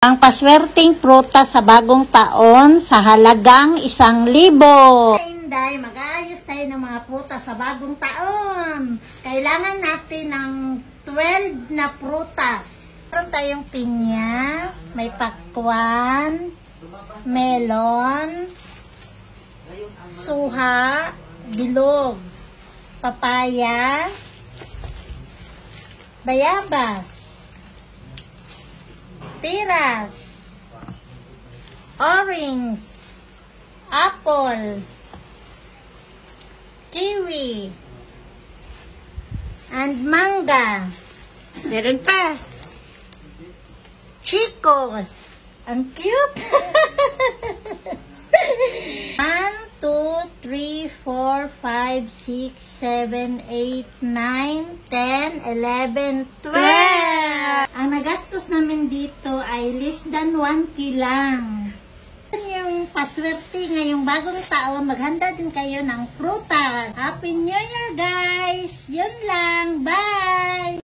Ang paswerteng prutas sa bagong taon sa halagang 1,000. Inday, mag-aayos tayo ng mga prutas sa bagong taon. Kailangan natin ng 12 na prutas. Meron tayong pinya, may pakwan, melon, suha, bilog, papaya, bayabas, piras, orange, apple, kiwi, and manga. Meron pa. Chicos. Ang cute. 1, 2, 3, 4, 5, 6, 7, 8, 9, 10, 11, 12. Ang nagastos namin dito ay less than 1 kilang. Yung paswerte ngayong bagong taon, maghanda din kayo ng prutas. Happy New Year, guys! Yun lang. Bye!